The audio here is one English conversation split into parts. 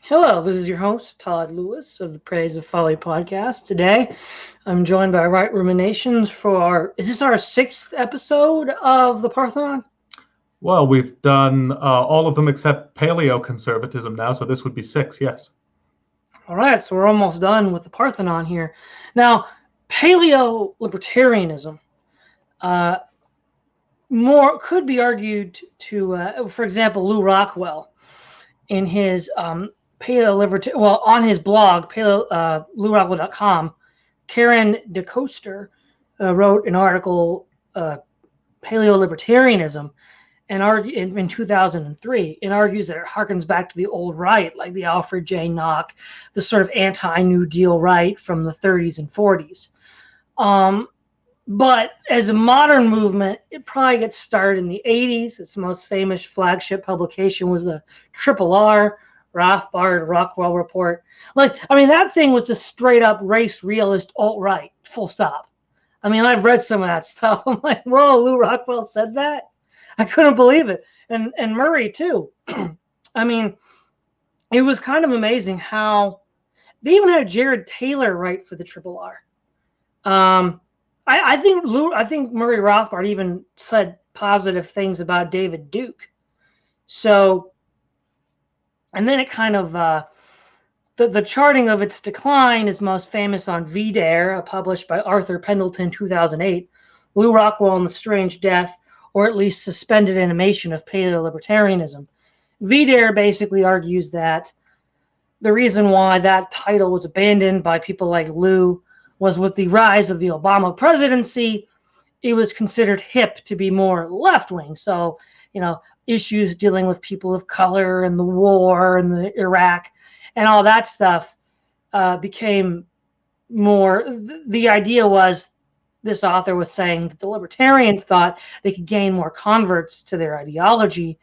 Hello, this is your host, Todd Lewis of the Praise of Folly podcast. Today, I'm joined by Right Ruminations is this our sixth episode of the Parthenon? Well, we've done all of them except paleoconservatism now, so this would be six, yes. All right, so we're almost done with the Parthenon here. Now, Paleo-Libertarianism more could be argued to, for example, Lew Rockwell in his on his blog, LewRockwell.com, Karen DeCoster wrote an article, Paleo-Libertarianism, and in 2003, and argues that it harkens back to the old right, like the Alfred J. Nock, the sort of anti-New Deal right from the 30s and 40s. But as a modern movement, it probably gets started in the 80s. Its most famous flagship publication was the R, Rothbard Rockwell Report. That thing was just straight up race realist alt-right, full stop. I've read some of that stuff. I'm like, whoa, Lew Rockwell said that? I couldn't believe it. And Murray, too. It was kind of amazing how they even had Jared Taylor write for the R. I think Murray Rothbard even said positive things about David Duke. So, and then it kind of, the charting of its decline is most famous on VDARE, published by Arthur Pendleton, 2008, Lew Rockwell and the Strange Death, or at least Suspended Animation of Paleo-Libertarianism. VDARE basically argues that the reason why that title was abandoned by people like Lew was with the rise of the Obama presidency, it was considered hip to be more left-wing. So, issues dealing with people of color and the war and the Iraq and all that stuff became more, the idea was, this author was saying that the libertarians thought they could gain more converts to their ideology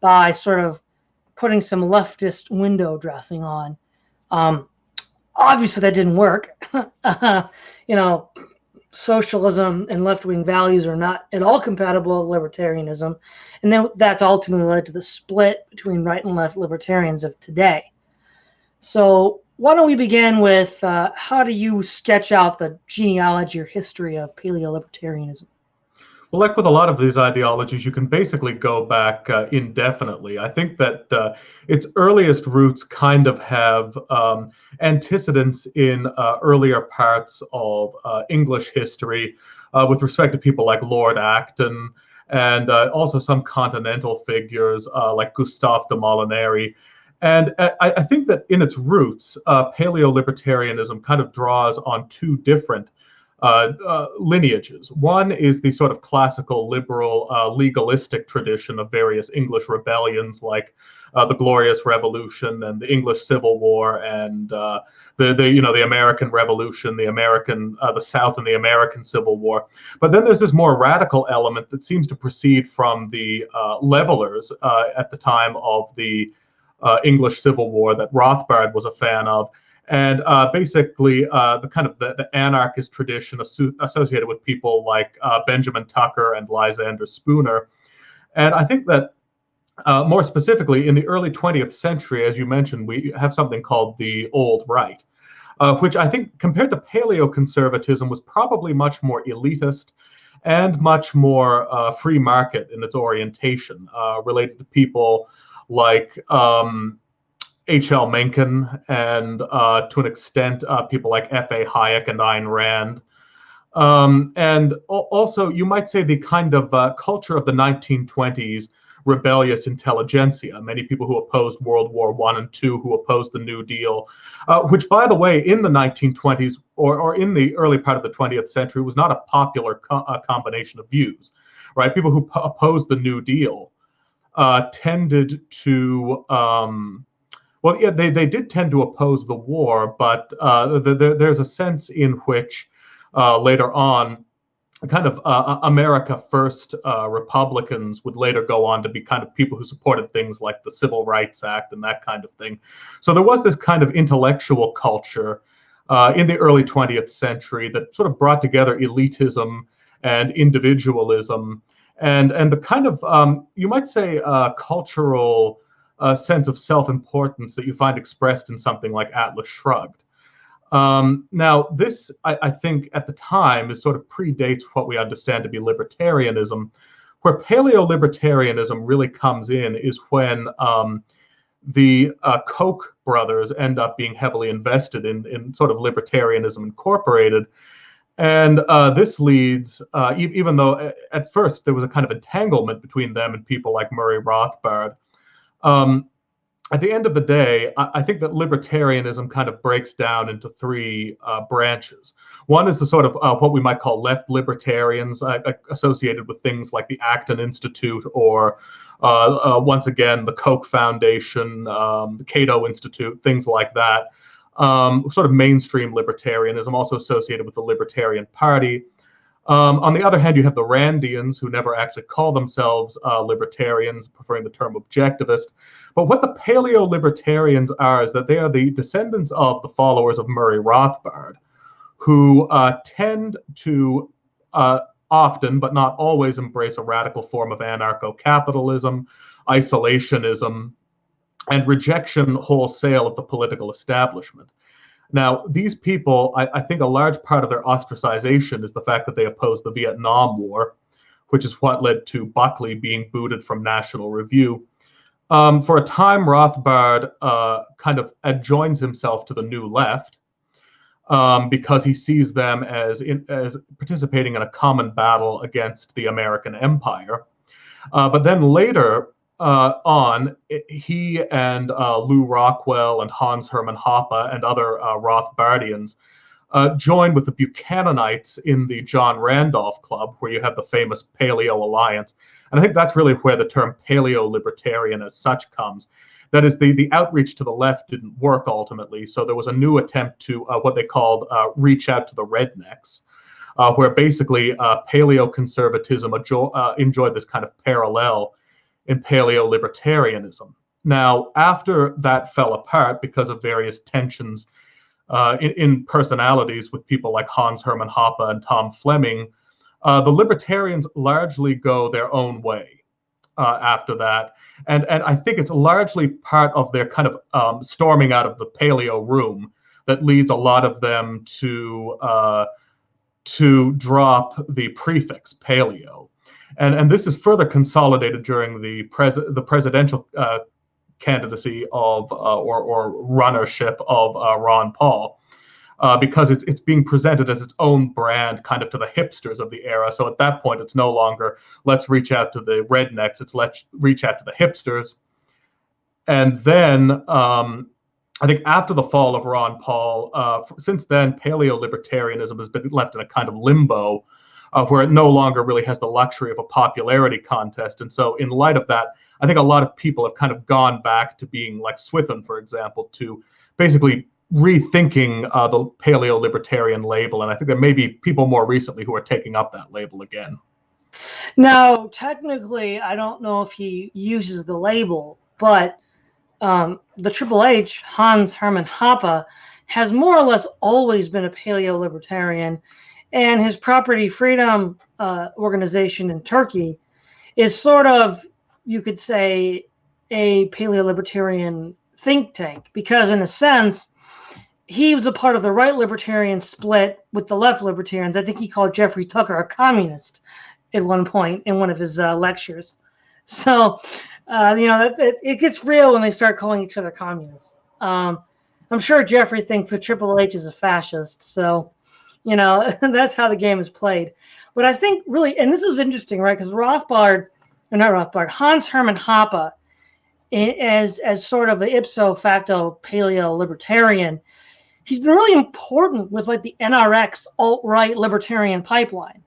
by sort of putting some leftist window dressing on. Obviously, that didn't work. Socialism and left-wing values are not at all compatible with libertarianism. And then that's ultimately led to the split between right and left libertarians of today. So why don't we begin with how do you sketch out the genealogy or history of paleo-libertarianism? Well, like with a lot of these ideologies, you can basically go back indefinitely. I think that its earliest roots kind of have antecedents in earlier parts of English history with respect to people like Lord Acton and also some continental figures like Gustave de Molinari. And I think that in its roots, paleo-libertarianism kind of draws on two different lineages. One is the sort of classical liberal legalistic tradition of various English rebellions like the Glorious Revolution and the English Civil War and the American Revolution, the South and the American Civil War. But then there's this more radical element that seems to proceed from the levelers at the time of the English Civil War that Rothbard was a fan of. And basically, the anarchist tradition associated with people like Benjamin Tucker and Lysander Spooner. And I think that more specifically, in the early 20th century, as you mentioned, we have something called the Old Right, which I think compared to paleoconservatism was probably much more elitist and much more free market in its orientation, related to people like H.L. Mencken and to an extent people like F.A. Hayek and Ayn Rand. And also you might say the kind of culture of the 1920s rebellious intelligentsia, many people who opposed World War I and II, who opposed the New Deal, which, by the way, in the 1920s or in the early part of the 20th century was not a popular combination of views, right? People who opposed the New Deal tended to well, yeah, they did tend to oppose the war, but there's a sense in which later on, kind of America First Republicans would later go on to be kind of people who supported things like the Civil Rights Act and that kind of thing. So there was this kind of intellectual culture in the early 20th century that sort of brought together elitism and individualism and the kind of, you might say, cultural sense of self-importance that you find expressed in something like Atlas Shrugged. Now, this, I think, at the time, is sort of predates what we understand to be libertarianism. Where Paleo-Libertarianism really comes in is when the Koch brothers end up being heavily invested in sort of Libertarianism Incorporated. And this leads, even though at first there was a kind of entanglement between them and people like Murray Rothbard, at the end of the day, I think that libertarianism kind of breaks down into three branches. One is the sort of what we might call left libertarians, associated with things like the Acton Institute or, once again, the Koch Foundation, the Cato Institute, things like that. Sort of mainstream libertarianism, also associated with the Libertarian Party. On the other hand, you have the Randians, who never actually call themselves libertarians, preferring the term objectivist. But what the Paleo-Libertarians are is that they are the descendants of the followers of Murray Rothbard, who tend to often, but not always, embrace a radical form of anarcho-capitalism, isolationism, and rejection wholesale of the political establishment. Now, these people, I think a large part of their ostracization is the fact that they oppose the Vietnam War, which is what led to Buckley being booted from National Review. For a time, Rothbard kind of adjoins himself to the New Left because he sees them as participating in a common battle against the American empire. But then later on, he and Lew Rockwell and Hans Hermann Hoppe and other Rothbardians joined with the Buchananites in the John Randolph Club, where you have the famous Paleo Alliance. And I think that's really where the term paleo-libertarian as such comes. That is, the outreach to the left didn't work ultimately, so there was a new attempt to what they called reach out to the rednecks, where basically paleo-conservatism enjoyed this kind of parallel in paleo-libertarianism. Now, after that fell apart because of various tensions in personalities with people like Hans Hermann Hoppe and Tom Fleming, the libertarians largely go their own way after that. And I think it's largely part of their kind of storming out of the paleo room that leads a lot of them to drop the prefix paleo. And this is further consolidated during the presidential candidacy of or runnership of Ron Paul, because it's being presented as its own brand, kind of to the hipsters of the era. So at that point, it's no longer let's reach out to the rednecks; it's let's reach out to the hipsters. And then I think after the fall of Ron Paul, since then, paleo-libertarianism has been left in a kind of limbo, where it no longer really has the luxury of a popularity contest. And so in light of that, I think a lot of people have kind of gone back to being like Swithin, for example, to basically rethinking the paleo-libertarian label. And I think there may be people more recently who are taking up that label again. Now, technically, I don't know if he uses the label, but the Triple H, Hans Hermann Hoppe, has more or less always been a paleo-libertarian. And his Property Freedom organization in Turkey is sort of, you could say, a paleo-libertarian think tank, because in a sense, he was a part of the right libertarian split with the left libertarians. I think he called Jeffrey Tucker a communist at one point in one of his lectures. So, it gets real when they start calling each other communists. I'm sure Jeffrey thinks the Triple H is a fascist. So, that's how the game is played. But I think really, and this is interesting, right? Because Hans Hermann Hoppe, as sort of the ipso facto paleo-libertarian, he's been really important with like the NRX alt-right libertarian pipeline.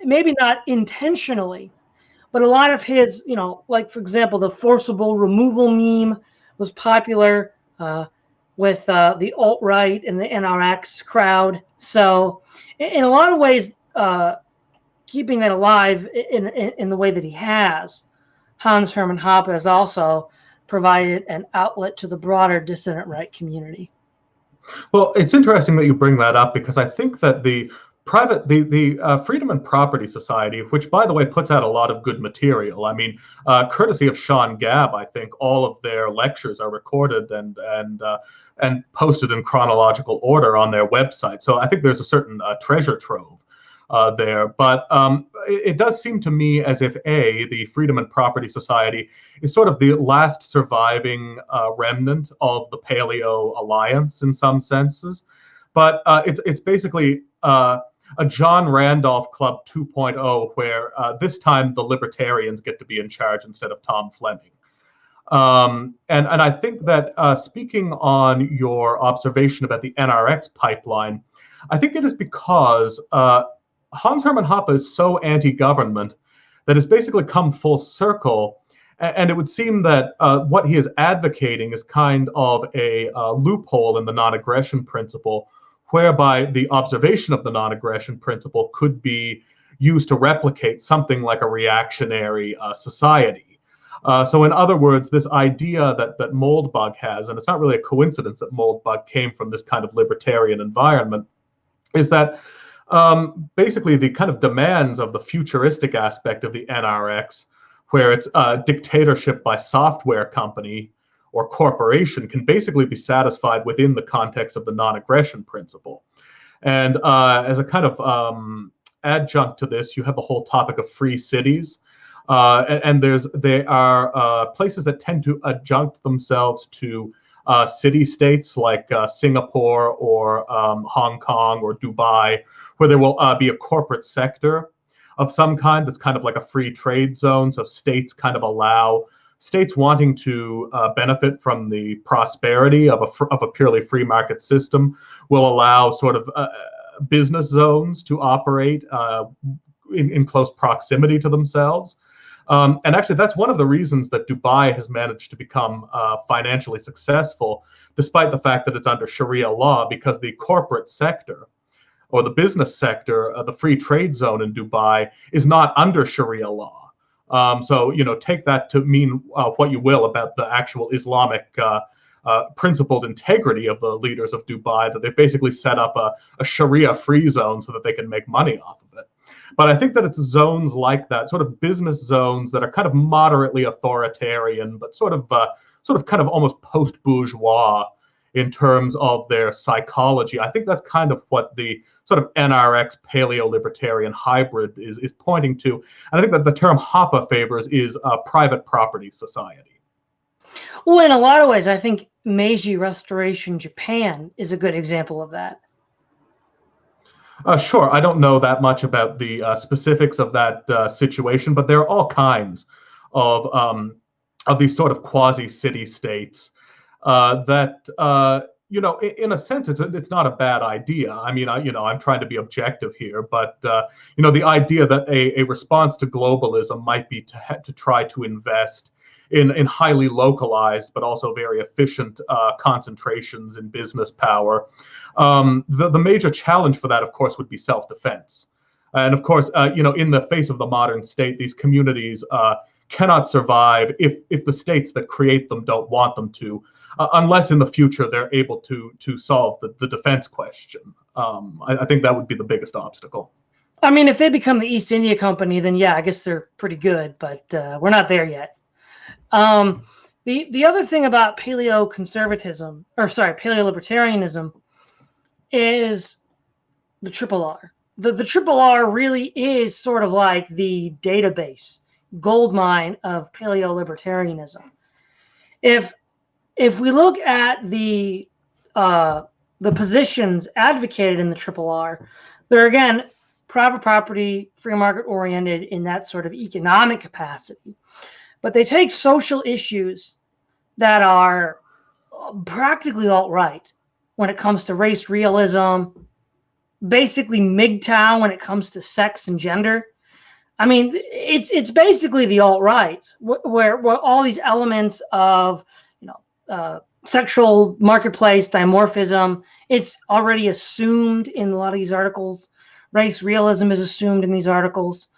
Maybe not intentionally, but a lot of his, like for example, the forcible removal meme was popular with the alt-right and the NRX crowd. So in a lot of ways, keeping that alive in the way that he has, Hans Hermann Hoppe has also provided an outlet to the broader dissident right community. Well, it's interesting that you bring that up, because I think that the Freedom and Property Society, which, by the way, puts out a lot of good material. I mean, courtesy of Sean Gabb, I think all of their lectures are recorded and posted in chronological order on their website. So I think there's a certain treasure trove there. But it does seem to me as if the Freedom and Property Society is sort of the last surviving remnant of the Paleo Alliance in some senses. But it's basically a John Randolph Club 2.0, where this time the libertarians get to be in charge instead of Tom Fleming. And I think that speaking on your observation about the NRX pipeline, I think it is because Hans Hermann Hoppe is so anti-government that it's basically come full circle. And it would seem that what he is advocating is kind of a loophole in the non-aggression principle, whereby the observation of the non-aggression principle could be used to replicate something like a reactionary society. So in other words, this idea that Moldbug has, and it's not really a coincidence that Moldbug came from this kind of libertarian environment, is that basically the kind of demands of the futuristic aspect of the NRX, where it's dictatorship by software company or corporation, can basically be satisfied within the context of the non-aggression principle. And as a kind of adjunct to this, you have the whole topic of free cities. And there are places that tend to adjunct themselves to city-states like Singapore or Hong Kong or Dubai, where there will be a corporate sector of some kind that's kind of like a free trade zone. So states kind of allow states wanting to benefit from the prosperity of a purely free market system will allow sort of business zones to operate in close proximity to themselves. And actually, that's one of the reasons that Dubai has managed to become financially successful, despite the fact that it's under Sharia law, because the corporate sector or the business sector, the free trade zone in Dubai, is not under Sharia law. So, take that to mean what you will about the actual Islamic principled integrity of the leaders of Dubai, that they've basically set up a Sharia-free zone so that they can make money off of it. But I think that it's zones like that, sort of business zones that are kind of moderately authoritarian, but sort of kind of almost post-bourgeois in terms of their psychology. I think that's kind of what the sort of NRX paleo-libertarian hybrid is pointing to. And I think that the term Hoppe favors is a private property society. Well, in a lot of ways, I think Meiji Restoration Japan is a good example of that. Sure, I don't know that much about the specifics of that situation, but there are all kinds of these sort of quasi-city states that in a sense, it's not a bad idea. I mean, I'm trying to be objective here, but the idea that a response to globalism might be to try to invest in highly localized but also very efficient concentrations in business power. The major challenge for that, of course, would be self-defense. And of course, in the face of the modern state, these communities cannot survive if the states that create them don't want them to, unless in the future they're able to solve the defense question. I think that would be the biggest obstacle. I mean, if they become the East India Company, then yeah, I guess they're pretty good, but we're not there yet. The other thing about paleo-libertarianism is the triple R. The triple R really is sort of like the database gold mine of paleo-libertarianism. If we look at the positions advocated in the triple R, they're again private property, free market oriented in that sort of economic capacity. But they take social issues that are practically alt-right when it comes to race realism, basically MGTOW when it comes to sex and gender. I mean, it's basically the alt-right where all these elements of sexual marketplace dimorphism, it's already assumed in a lot of these articles. Race realism is assumed in these articles.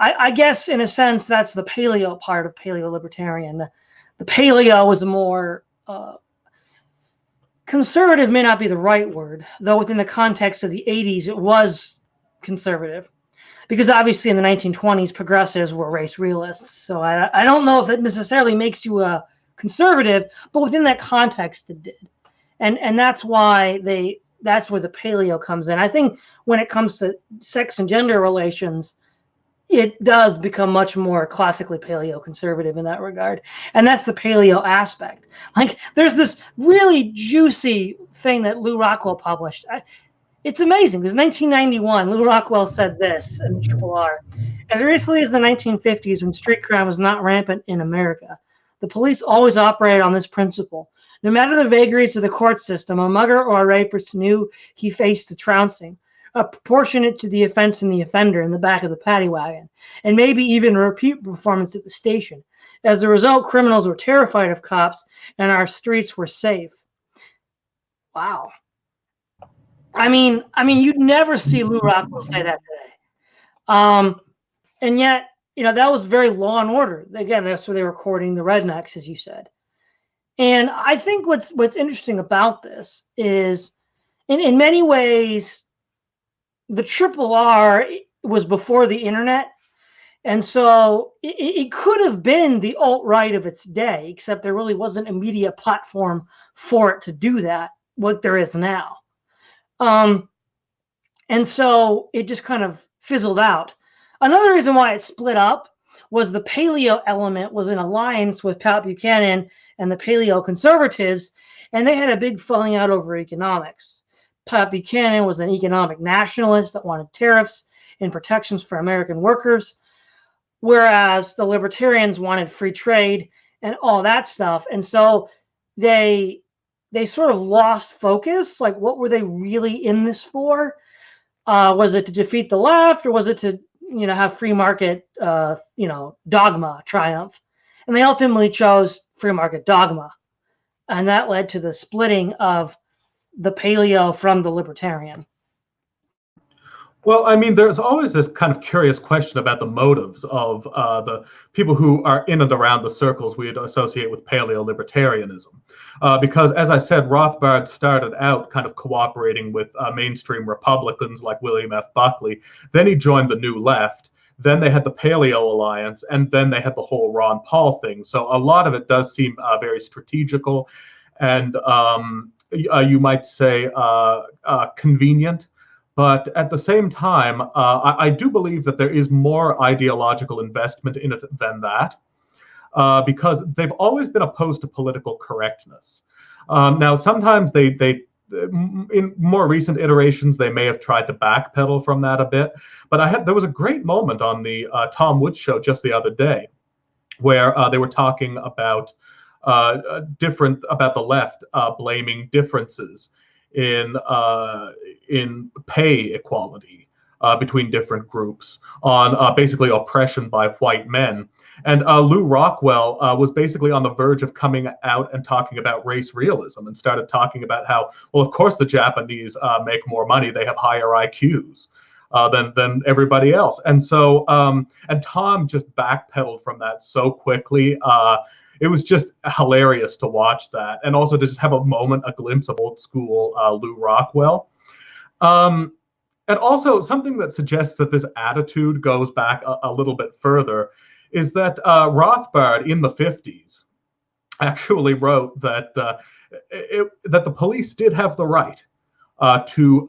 I guess, in a sense, that's the paleo part of paleo-libertarian. The paleo is a more conservative may not be the right word, though within the context of the 80s, it was conservative. Because obviously in the 1920s, progressives were race realists. So I don't know if it necessarily makes you a conservative, but within that context, it did. And that's why that's where the paleo comes in. I think when it comes to sex and gender relations, it does become much more classically paleo conservative in that regard. And that's the paleo aspect. Like there's this really juicy thing that Lou Rockwell published. It's amazing because 1991, Lou Rockwell said this in Triple R. As recently as the 1950s, when street crime was not rampant in America, the police always operated on this principle. No matter the vagaries of the court system, a mugger or a rapist knew he faced a trouncing, proportionate to the offense and the offender in the back of the paddy wagon, and maybe even a repeat performance at the station. As a result, criminals were terrified of cops, and our streets were safe. Wow. I mean, you'd never see Lou Rockwell say that today. And yet, that was very Law and Order. Again, that's where they were courting the rednecks, as you said. And I think what's interesting about this is, in many ways, the Triple R was before the internet, and so it could have been the alt-right of its day, except there really wasn't a media platform for it to do that, what there is now. And so it just kind of fizzled out. Another reason why it split up was the paleo element was in alliance with Pat Buchanan and the paleo conservatives, and they had a big falling out over economics. Pat Buchanan was an economic nationalist that wanted tariffs and protections for American workers, whereas the libertarians wanted free trade and all that stuff. And so they sort of lost focus. Like, what were they really in this for? Was it to defeat the left, or was it to, have free market, dogma triumph? And they ultimately chose free market dogma. And that led to the splitting of the paleo from the libertarian. Well, I mean, there's always this kind of curious question about the motives of the people who are in and around the circles we associate with Pale-Libertarianism. Because, as I said, Rothbard started out kind of cooperating with mainstream Republicans like William F. Buckley. Then he joined the New Left. Then they had the Paleo Alliance, and then they had the whole Ron Paul thing. So a lot of it does seem very strategical and you might say convenient. But at the same time, I do believe that there is more ideological investment in it than that, because they've always been opposed to political correctness. Now, sometimes they in more recent iterations, they may have tried to backpedal from that a bit. But there was a great moment on the Tom Woods show just the other day where they were talking about about the left blaming differences in pay equality between different groups on basically oppression by white men. And Lou Rockwell was basically on the verge of coming out and talking about race realism, and started talking about how, well, of course the Japanese make more money, they have higher IQs than everybody else. And so, and Tom just backpedaled from that so quickly. It was just hilarious to watch that, and also to just have a glimpse of old school Lou Rockwell. And also something that suggests that this attitude goes back a little bit further is that Rothbard in the 50s actually wrote that that the police did have the right to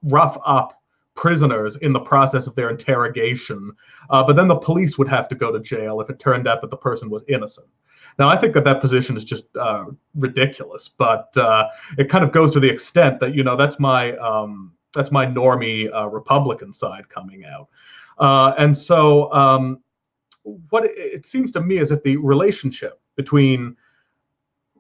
rough up prisoners in the process of their interrogation, but then the police would have to go to jail if it turned out that the person was innocent. Now, I think that position is just ridiculous, but it kind of goes to the extent that, that's my normie Republican side coming out. And so what it seems to me is that the relationship between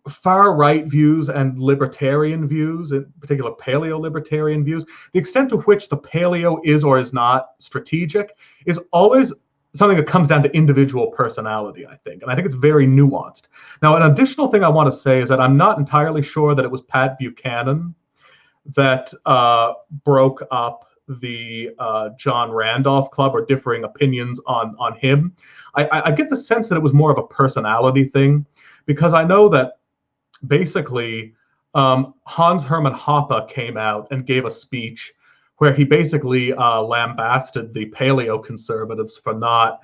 far-right views and libertarian views, in particular paleo-libertarian views, the extent to which the paleo is or is not strategic is always something that comes down to individual personality, I think. And I think it's very nuanced. Now, an additional thing I want to say is that I'm not entirely sure that it was Pat Buchanan that broke up the John Randolph Club, or differing opinions on him. I get the sense that it was more of a personality thing, because I know that basically Hans Hermann Hoppe came out and gave a speech where he basically lambasted the paleo-conservatives for not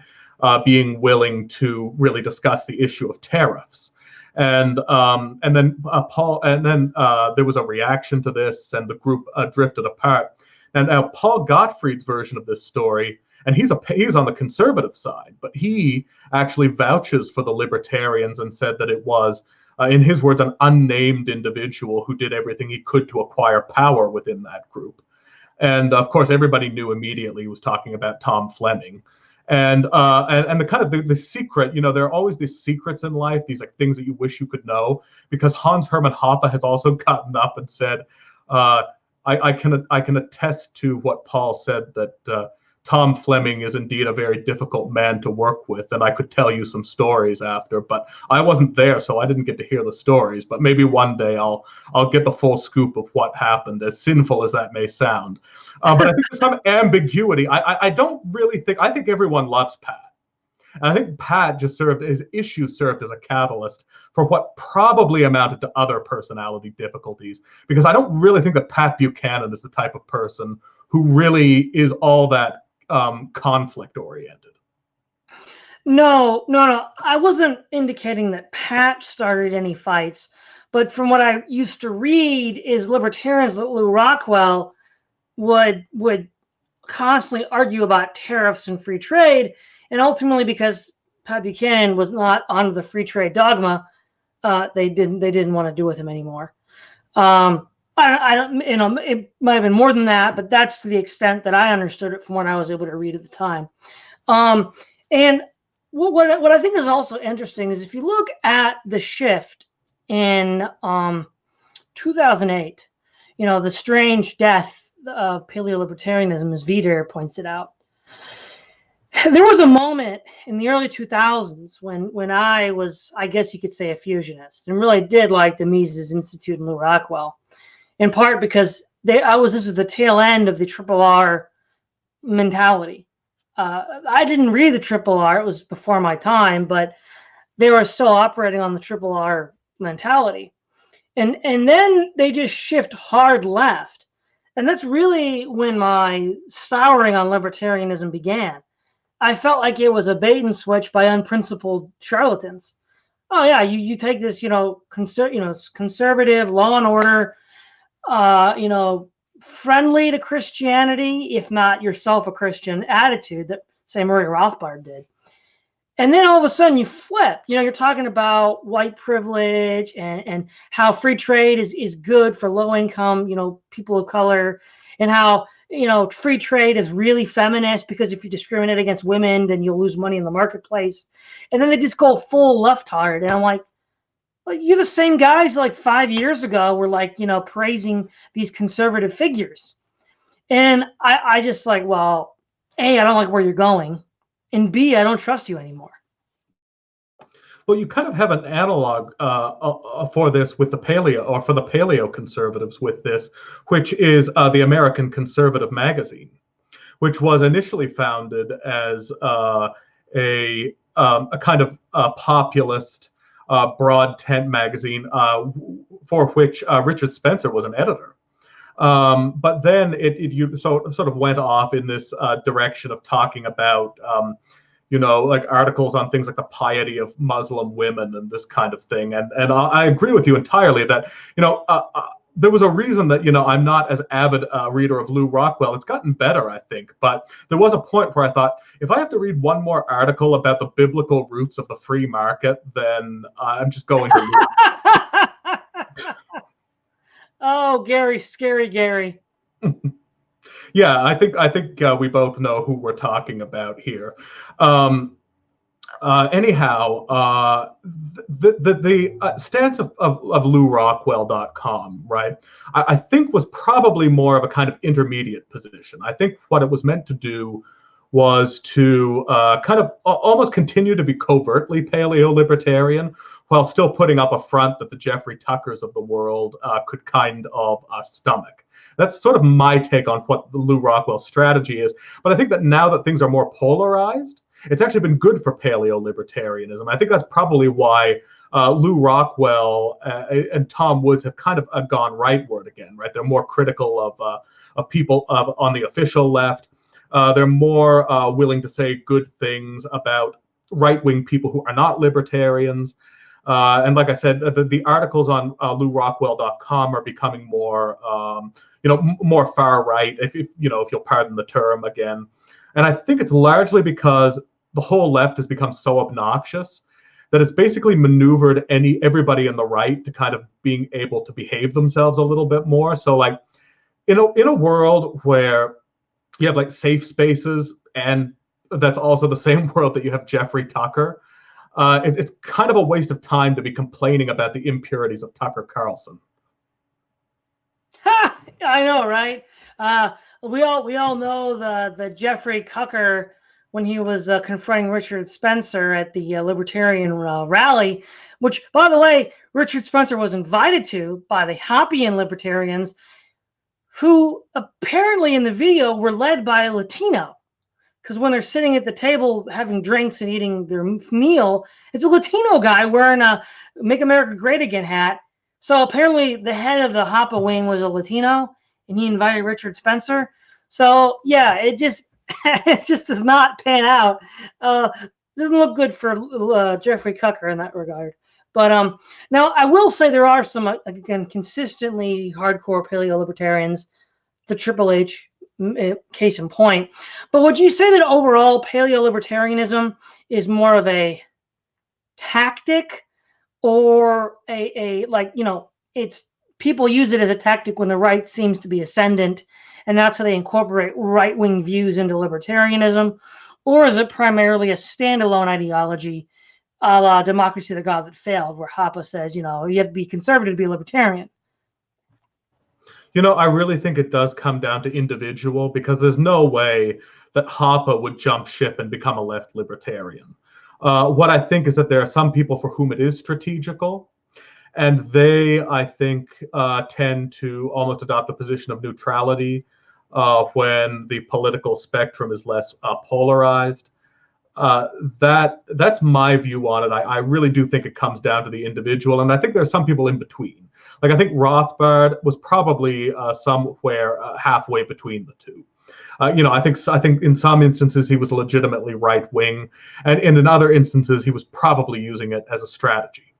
being willing to really discuss the issue of tariffs. And then there was a reaction to this, and the group drifted apart. And now Paul Gottfried's version of this story, and he's on the conservative side, but he actually vouches for the libertarians and said that it was, in his words, an unnamed individual who did everything he could to acquire power within that group. And of course, everybody knew immediately he was talking about Tom Fleming. And the kind of the secret, there are always these secrets in life, these like things that you wish you could know, because Hans Hermann Hoppe has also gotten up and said, I can attest to what Paul said, that Tom Fleming is indeed a very difficult man to work with, and I could tell you some stories after, but I wasn't there, so I didn't get to hear the stories. But maybe one day I'll get the full scoop of what happened, as sinful as that may sound. But I think there's some ambiguity. I don't really think, I think everyone loves Pat. And I think Pat just his issue served as a catalyst for what probably amounted to other personality difficulties, because I don't really think that Pat Buchanan is the type of person who really is all that conflict oriented. No. I wasn't indicating that Pat started any fights, but from what I used to read is libertarians like Lew Rockwell would constantly argue about tariffs and free trade, and ultimately, because Pat Buchanan was not under the free trade dogma, they didn't want to do with him anymore. I don't, it might have been more than that, but that's to the extent that I understood it from what I was able to read at the time. And what I think is also interesting is if you look at the shift in 2008, the strange death of Pale-Libertarianism, as Vider points it out. There was a moment in the early 2000s when I was, I guess you could say, a fusionist, and really did like the Mises Institute and Lew Rockwell. In part because this was the tail end of the Triple R mentality. I didn't read the Triple R; it was before my time, but they were still operating on the Triple R mentality, and then they just shift hard left, and that's really when my souring on libertarianism began. I felt like it was a bait and switch by unprincipled charlatans. Oh yeah, you take this conservative law and order. Friendly to Christianity, if not yourself a Christian attitude that, say, Murray Rothbard did. And then all of a sudden you flip, you're talking about white privilege and how free trade is good for low income, people of color, and how, free trade is really feminist because if you discriminate against women, then you'll lose money in the marketplace. And then they just go full leftard. And I'm like, you're the same guys like 5 years ago were like, praising these conservative figures. And I just like, well, A, I don't like where you're going. And B, I don't trust you anymore. Well, you kind of have an analog for this with the paleo, or for the paleo conservatives with this, which is the American Conservative Magazine, which was initially founded as a kind of populist, broad tent magazine for which Richard Spencer was an editor. But then it sort of went off in this direction of talking about, like articles on things like the piety of Muslim women and this kind of thing. And I agree with you entirely that, there was a reason that, I'm not as avid a reader of Lew Rockwell. It's gotten better, I think. But there was a point where I thought, if I have to read one more article about the biblical roots of the free market, then I'm just going to lose. Oh, Gary, scary Gary. Yeah, I think we both know who we're talking about here. Anyhow, the stance of LewRockwell.com, right, I think was probably more of a kind of intermediate position. I think what it was meant to do was to kind of almost continue to be covertly paleo-libertarian while still putting up a front that the Jeffrey Tuckers of the world could kind of stomach. That's sort of my take on what the Lew Rockwell strategy is. But I think that now that things are more polarized, It's actually been good for paleo-libertarianism. I think that's probably why Lou Rockwell and Tom Woods have kind of gone rightward again, right? They're more critical of people on the official left. They're more willing to say good things about right-wing people who are not libertarians. And like I said, the articles on LouRockwell.com are becoming more, more far right, if you'll pardon the term again. And I think it's largely because the whole left has become so obnoxious that it's basically maneuvered everybody in the right to kind of being able to behave themselves a little bit more. So like in a world where you have like safe spaces, and that's also the same world that you have Jeffrey Tucker, it's kind of a waste of time to be complaining about the impurities of Tucker Carlson. Ha! I know, right? We all know the Jeffrey Tucker when he was confronting Richard Spencer at the Libertarian rally, which, by the way, Richard Spencer was invited to by the Hoppian Libertarians, who apparently in the video were led by a Latino. Because when they're sitting at the table having drinks and eating their meal, it's a Latino guy wearing a Make America Great Again hat. So apparently the head of the Hoppe wing was a Latino, and he invited Richard Spencer. So yeah, it just does not pan out. Doesn't look good for Jeffrey Tucker in that regard. But now I will say there are some, again, consistently hardcore paleo-libertarians, the Triple H case in point. But would you say that overall paleo-libertarianism is more of a tactic, or it's people use it as a tactic when the right seems to be ascendant, and that's how they incorporate right-wing views into libertarianism? Or is it primarily a standalone ideology, a la Democracy of the God That Failed, where Hoppe says, you have to be conservative to be a libertarian? I really think it does come down to individual, because there's no way that Hoppe would jump ship and become a left libertarian. What I think is that there are some people for whom it is strategical, and they, I think, tend to almost adopt a position of neutrality when the political spectrum is less polarized. That's my view on it. I really do think it comes down to the individual, and I think there are some people in between. Like I think Rothbard was probably somewhere halfway between the two. I think in some instances he was legitimately right wing, and in other instances he was probably using it as a strategy.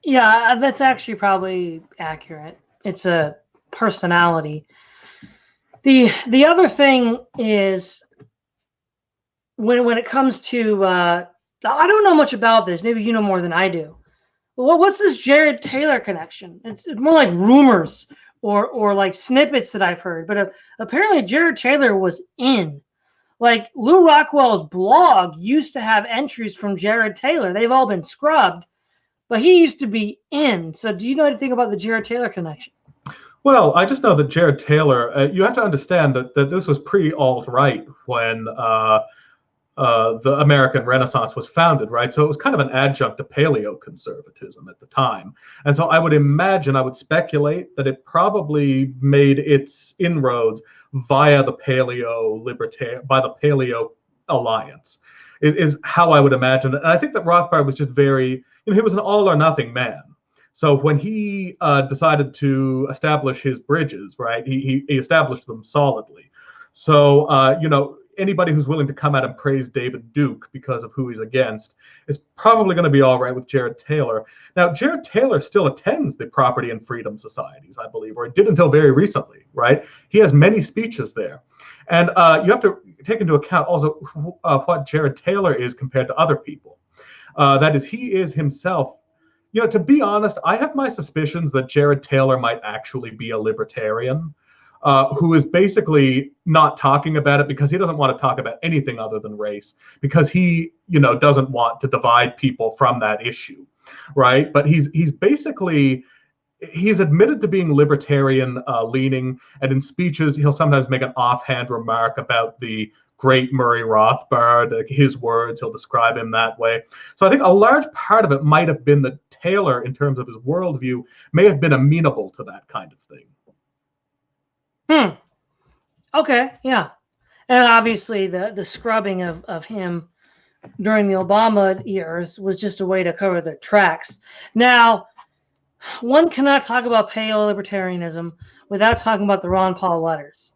Yeah, that's actually probably accurate. It's a personality. The other thing is when it comes to I don't know much about this. Maybe you know more than I do. Well, what's this Jared Taylor connection? It's more like rumors or like snippets that I've heard. But apparently Jared Taylor was in. Like Lou Rockwell's blog used to have entries from Jared Taylor. They've all been scrubbed, but he used to be in. So do you know anything about the Jared Taylor connection? Well, I just know that Jared Taylor, you have to understand that this was pre-alt-right when the American Renaissance was founded, right? So it was kind of an adjunct to paleoconservatism at the time. And so I would speculate that it probably made its inroads via the Paleo Alliance, is how I would imagine it. And I think that Rothbard was just very, he was an all or nothing man. So when he decided to establish his bridges, right, he established them solidly. So, anybody who's willing to come out and praise David Duke because of who he's against is probably going to be all right with Jared Taylor. Now, Jared Taylor still attends the Property and Freedom Societies, I believe, or did until very recently, right? He has many speeches there. And you have to take into account also what Jared Taylor is compared to other people. That is, he is himself, to be honest, I have my suspicions that Jared Taylor might actually be a libertarian. Who is basically not talking about it because he doesn't want to talk about anything other than race, because he, doesn't want to divide people from that issue, right? But he's admitted to being libertarian leaning, and in speeches he'll sometimes make an offhand remark about the great Murray Rothbard, his words, he'll describe him that way. So I think a large part of it might have been that Taylor, in terms of his worldview, may have been amenable to that kind of thing. Okay, yeah. And obviously, the scrubbing of him during the Obama years was just a way to cover their tracks. Now, one cannot talk about Pale-Libertarianism without talking about the Ron Paul letters.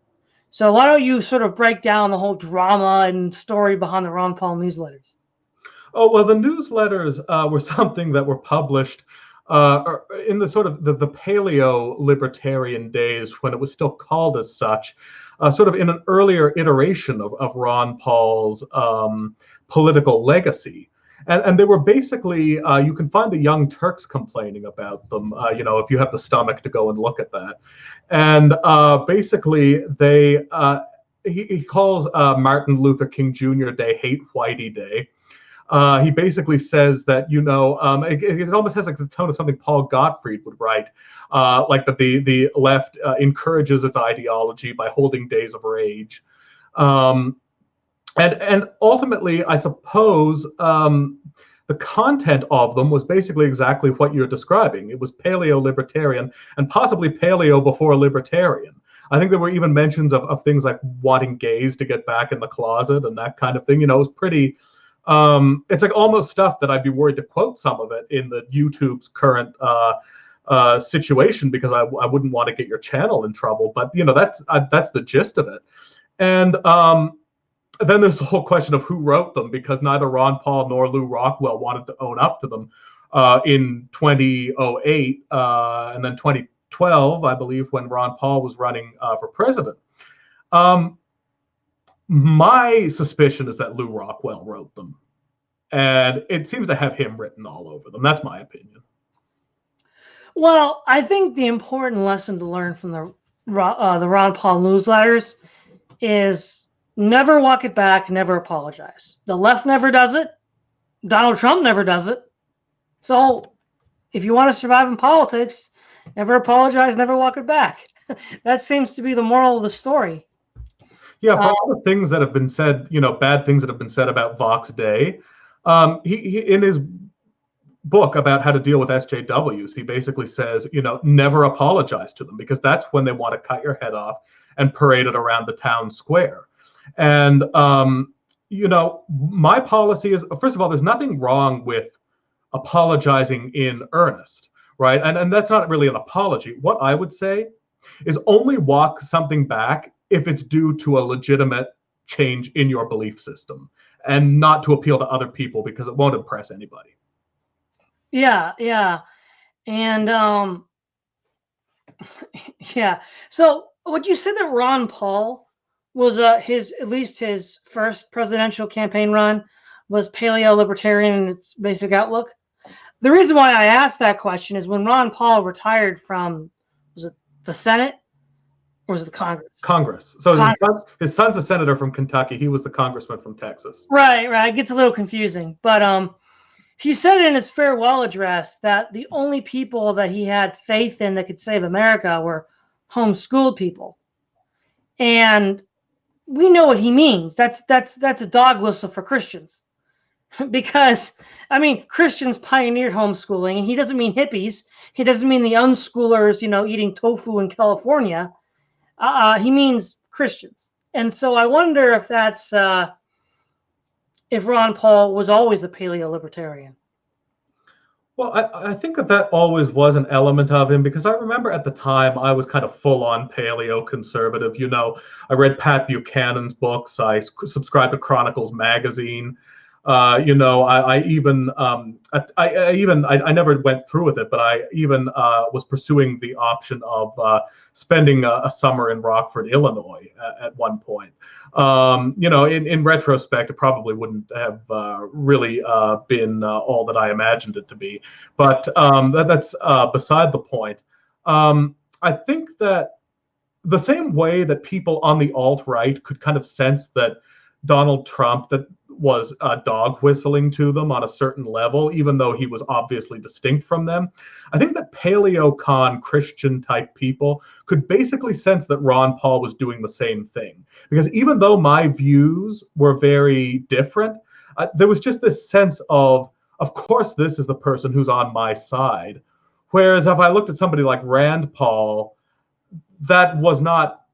So why don't you sort of break down the whole drama and story behind the Ron Paul newsletters? Oh, well, the newsletters were something that were published in the sort of the paleo-libertarian days when it was still called as such, sort of in an earlier iteration of Ron Paul's political legacy. And they were basically, you can find the Young Turks complaining about them, if you have the stomach to go and look at that. And basically, he calls Martin Luther King Jr. Day Hate Whitey Day. He basically says that, it almost has like the tone of something Paul Gottfried would write, like that the left encourages its ideology by holding days of rage. And ultimately, I suppose the content of them was basically exactly what you're describing. It was paleo-libertarian and possibly paleo before libertarian. I think there were even mentions of things like wanting gays to get back in the closet and that kind of thing. It was pretty... it's like almost stuff that I'd be worried to quote some of it in the YouTube's current situation, because I wouldn't want to get your channel in trouble. But that's the gist of it. And then there's the whole question of who wrote them, because neither Ron Paul nor Lew Rockwell wanted to own up to them in 2008 and then 2012, I believe, when Ron Paul was running for president. My suspicion is that Lew Rockwell wrote them, and it seems to have him written all over them. That's my opinion. Well, I think the important lesson to learn from the Ron Paul newsletters is never walk it back, never apologize. The left never does it. Donald Trump never does it. So if you want to survive in politics, never apologize, never walk it back. That seems to be the moral of the story. Yeah, for all the things that have been said, bad things that have been said about Vox Day, he in his book about how to deal with SJWs, he basically says, never apologize to them, because that's when they want to cut your head off and parade it around the town square. And, my policy is, first of all, there's nothing wrong with apologizing in earnest, right? And that's not really an apology. What I would say is only walk something back if it's due to a legitimate change in your belief system, and not to appeal to other people, because it won't impress anybody. Yeah. And yeah. So would you say that Ron Paul was at least his first presidential campaign run was paleo-libertarian in its basic outlook? The reason why I asked that question is when Ron Paul retired from, was it the Senate or was it the Congress? Congress. So his son's a senator from Kentucky. He was the congressman from Texas. Right. It gets a little confusing. But he said in his farewell address that the only people that he had faith in that could save America were homeschooled people. And we know what he means. That's a dog whistle for Christians. Because, Christians pioneered homeschooling, and he doesn't mean hippies. He doesn't mean the unschoolers, eating tofu in California. He means Christians. And so I wonder if that's, if Ron Paul was always a paleo-libertarian. Well, I think that always was an element of him, because I remember at the time I was kind of full-on paleo-conservative. I read Pat Buchanan's books. I subscribed to Chronicles magazine. I never went through with it, but I even was pursuing the option of spending a summer in Rockford, Illinois at one point. In retrospect, it probably wouldn't have really been all that I imagined it to be. But that's beside the point. I think that the same way that people on the alt-right could kind of sense that Donald Trump that was dog whistling to them on a certain level, even though he was obviously distinct from them. I think that paleocon Christian type people could basically sense that Ron Paul was doing the same thing. Because even though my views were very different, there was just this sense of course, this is the person who's on my side. Whereas if I looked at somebody like Rand Paul, that was not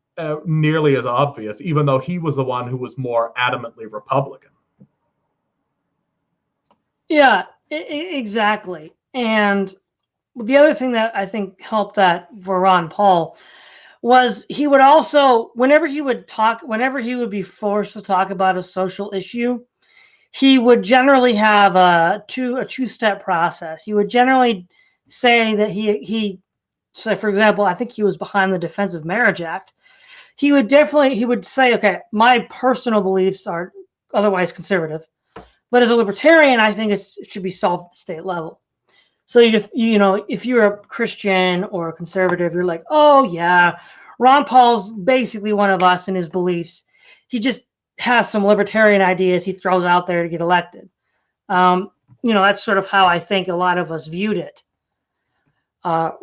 nearly as obvious, even though he was the one who was more adamantly Republican. Yeah, exactly. And the other thing that I think helped that for Ron Paul was he would also, whenever he would be forced to talk about a social issue, he would generally have a two-step process. He would generally say that so for example, I think he was behind the Defense of Marriage Act. He would say, okay, my personal beliefs are otherwise conservative, but as a libertarian, I think it should be solved at the state level. So if you're a Christian or a conservative, you're like, oh yeah, Ron Paul's basically one of us in his beliefs. He just has some libertarian ideas he throws out there to get elected. That's sort of how I think a lot of us viewed it. And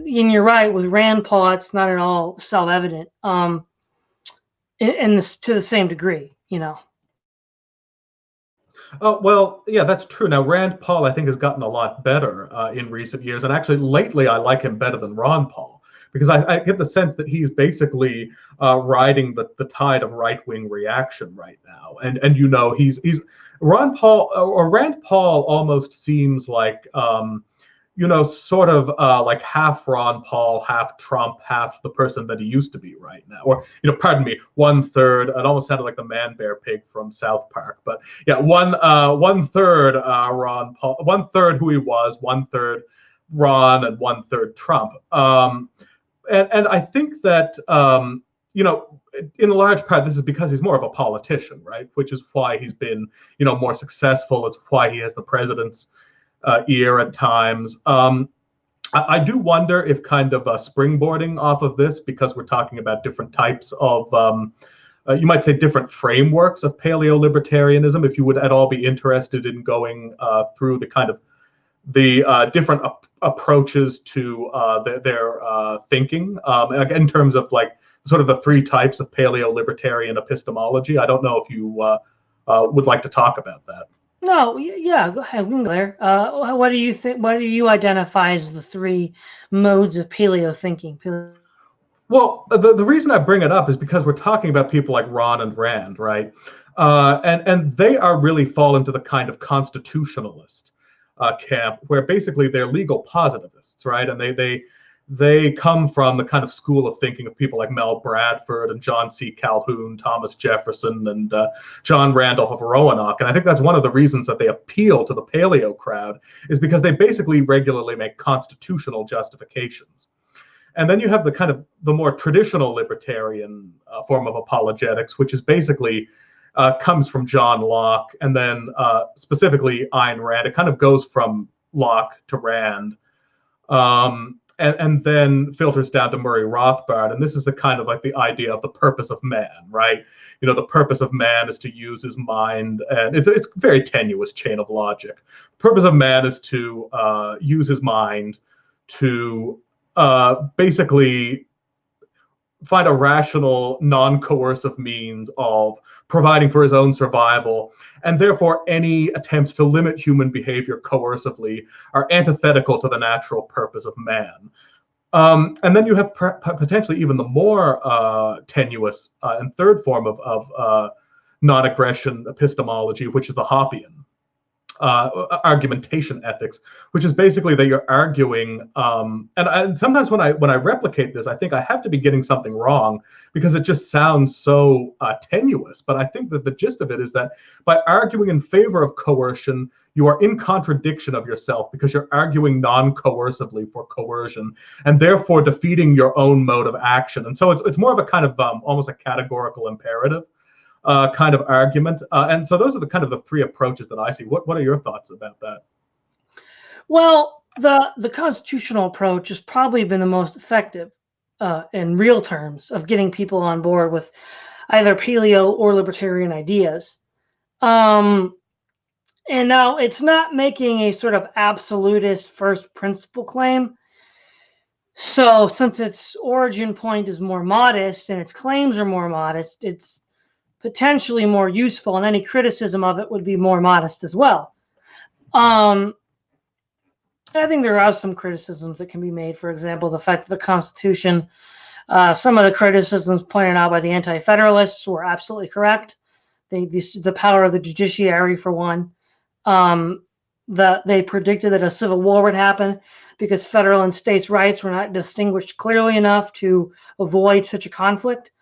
you're right, with Rand Paul, it's not at all self-evident. To the same degree, Oh, well, yeah, that's true. Now, Rand Paul, I think, has gotten a lot better in recent years. And actually, lately, I like him better than Ron Paul, because I get the sense that he's basically riding the tide of right-wing reaction right now. And he's Ron Paul, or Rand Paul almost seems like, sort of like half Ron Paul, half Trump, half the person that he used to be right now. Or, pardon me, 1/3. It almost sounded like the Man Bear Pig from South Park. But yeah, 1/3 Ron Paul, 1/3 who he was, 1/3 Ron, and 1/3 Trump. And I think that, in large part, this is because he's more of a politician, right? Which is why he's been, more successful. It's why he has the president's ear at times. I do wonder if kind of springboarding off of this, because we're talking about different types of, you might say, different frameworks of paleo-libertarianism, if you would at all be interested in going through the kind of the different approaches to their thinking in terms of like sort of the three types of paleo-libertarian epistemology. I don't know if you would like to talk about that. No, yeah, go ahead. We can go there. What do you think? What do you identify as the three modes of paleo thinking? Well, the reason I bring it up is because we're talking about people like Ron and Rand, right? And they are really fall into the kind of constitutionalist camp, where basically they're legal positivists, right? And they come from the kind of school of thinking of people like Mel Bradford and John C. Calhoun, Thomas Jefferson, and John Randolph of Roanoke. And I think that's one of the reasons that they appeal to the paleo crowd, is because they basically regularly make constitutional justifications. And then you have the kind of the more traditional libertarian form of apologetics, which is basically comes from John Locke, and then specifically Ayn Rand. It kind of goes from Locke to Rand. And then filters down to Murray Rothbard. And this is the kind of like the idea of the purpose of man, right? The purpose of man is to use his mind, and it's a very tenuous chain of logic. The purpose of man is to use his mind to basically find a rational, non-coercive means of providing for his own survival, and therefore any attempts to limit human behavior coercively are antithetical to the natural purpose of man. And then you have potentially even the more tenuous and third form of non-aggression epistemology, which is the Hoppian argumentation ethics, which is basically that you're arguing, and sometimes when I replicate this, I think I have to be getting something wrong, because it just sounds so tenuous. But I think that the gist of it is that by arguing in favor of coercion, you are in contradiction of yourself, because you're arguing non-coercively for coercion, and therefore defeating your own mode of action. And so it's more of a kind of almost a categorical imperative kind of argument. And so those are the kind of the three approaches that I see. What are your thoughts about that? Well, the constitutional approach has probably been the most effective in real terms of getting people on board with either paleo or libertarian ideas. And now it's not making a sort of absolutist first principle claim. So since its origin point is more modest and its claims are more modest, it's potentially more useful, and any criticism of it would be more modest as well. I think there are some criticisms that can be made. For example, the fact that the Constitution Some of the criticisms pointed out by the anti-federalists were absolutely correct. The power of the judiciary, for one. They predicted that a civil war would happen because federal and states' rights were not distinguished clearly enough to avoid such a conflict.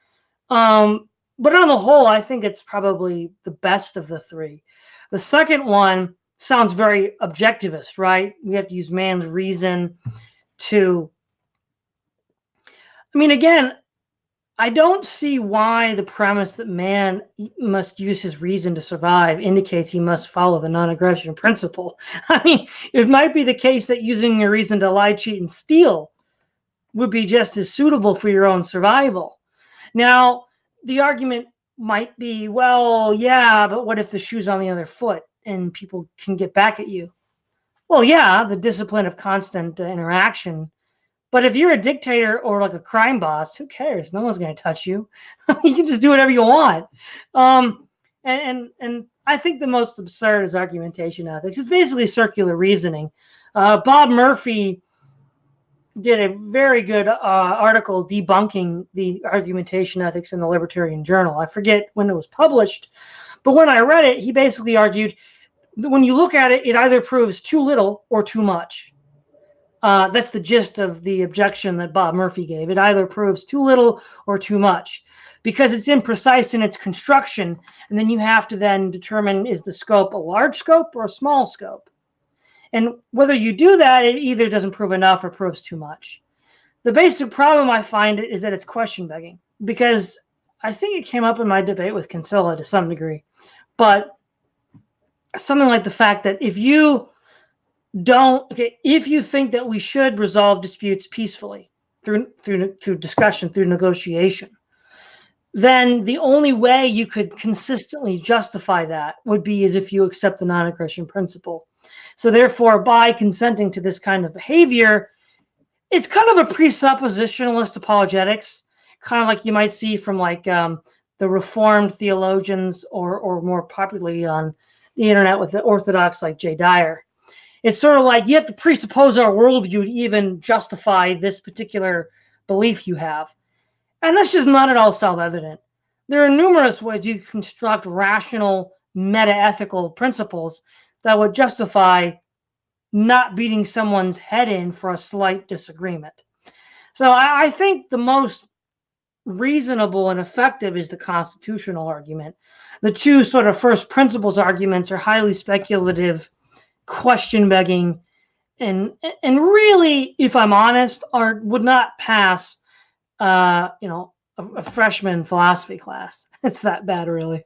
But on the whole, I think it's probably the best of the three. The second one sounds very objectivist, right? We have to use man's reason to... I mean, again, I don't see why the premise that man must use his reason to survive indicates he must follow the non-aggression principle. I mean, it might be the case that using your reason to lie, cheat, and steal would be just as suitable for your own survival. Now, the argument might be, well, yeah, but what if the shoe's on the other foot and people can get back at you? Well, yeah, the discipline of constant interaction. But if you're a dictator or like a crime boss, who cares? No one's going to touch you. You can just do whatever you want. And I think the most absurd is argumentation ethics. It's basically circular reasoning. Bob Murphy did a very good article debunking the argumentation ethics in the Libertarian Journal. I forget when it was published, but when I read it, he basically argued that when you look at it, it either proves too little or too much. That's the gist of the objection that Bob Murphy gave. It either proves too little or too much because it's imprecise in its construction, and then you have to then determine, is the scope a large scope or a small scope? And whether you do that, it either doesn't prove enough or proves too much. The basic problem I find is that it's question begging, because I think it came up in my debate with Kinsella to some degree, but something like the fact that if you think that we should resolve disputes peacefully through discussion, through negotiation, then the only way you could consistently justify that would be as if you accept the non-aggression principle. So therefore, by consenting to this kind of behavior, it's kind of a presuppositionalist apologetics, kind of like you might see from like the Reformed theologians or more popularly on the internet with the Orthodox like Jay Dyer. It's sort of like you have to presuppose our worldview to even justify this particular belief you have. And that's just not at all self-evident. There are numerous ways you construct rational meta-ethical principles that would justify not beating someone's head in for a slight disagreement. So I think the most reasonable and effective is the constitutional argument. The two sort of first principles arguments are highly speculative, question begging, and really, if I'm honest, would not pass a freshman philosophy class. It's that bad, really.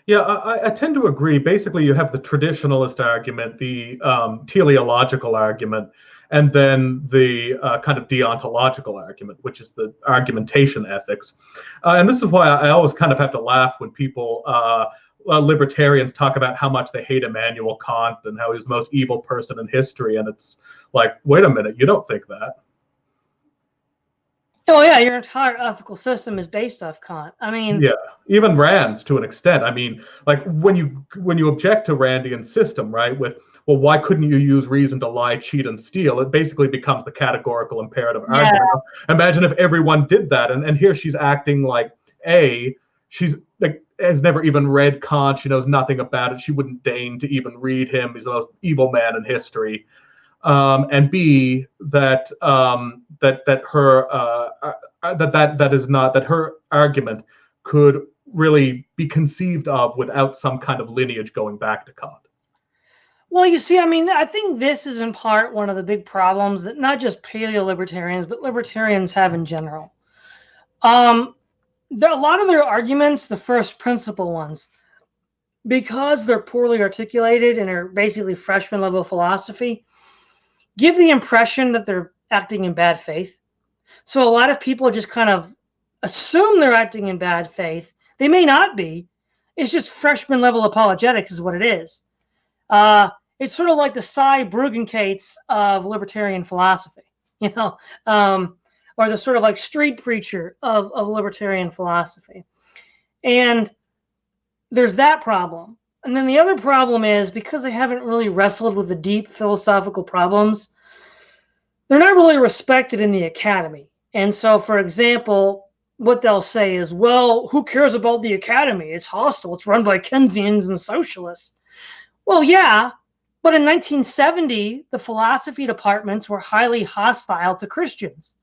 Yeah, I tend to agree. Basically, you have the traditionalist argument, the teleological argument, and then the kind of deontological argument, which is the argumentation ethics. And this is why I always kind of have to laugh when people, libertarians, talk about how much they hate Immanuel Kant and how he's the most evil person in history. And it's like, wait a minute, you don't think that. Oh yeah, your entire ethical system is based off Kant. I mean, yeah, even Rand's to an extent. I mean, like when you object to Randian system, right? With, well, why couldn't you use reason to lie, cheat, and steal? It basically becomes the categorical imperative argument. Imagine if everyone did that, and here she's acting like she's like has never even read Kant. She knows nothing about it. She wouldn't deign to even read him. He's the most evil man in history. And B, that her argument could really be conceived of without some kind of lineage going back to Kant. Well, you see, I mean, I think this is in part one of the big problems that not just paleo-libertarians, but libertarians have in general. There are a lot of their arguments, the first principle ones, because they're poorly articulated and are basically freshman level philosophy, give the impression that they're acting in bad faith. So a lot of people just kind of assume they're acting in bad faith. They may not be. It's just freshman level apologetics is what it is. It's sort of like the Cy Bruggenkates of libertarian philosophy, or the sort of like street preacher of libertarian philosophy. And there's that problem. And then the other problem is because they haven't really wrestled with the deep philosophical problems, they're not really respected in the academy. And so, for example, what they'll say is, well, who cares about the academy? It's hostile. It's run by Keynesians and socialists. Well, yeah, but in 1970, the philosophy departments were highly hostile to Christians.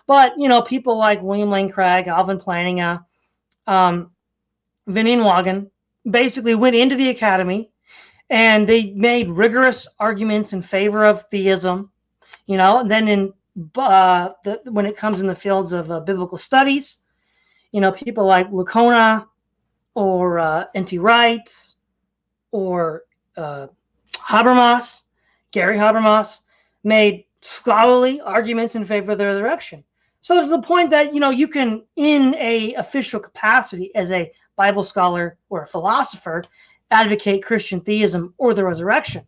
But, people like William Lane Craig, Alvin Plantinga, Vinnie Wagen basically went into the academy and they made rigorous arguments in favor of theism, and then when it comes in the fields of biblical studies, people like Lacona or N.T. Wright or Habermas, Gary Habermas, made scholarly arguments in favor of the resurrection. So to the point that, you can, in a official capacity as a Bible scholar or a philosopher, advocate Christian theism or the resurrection.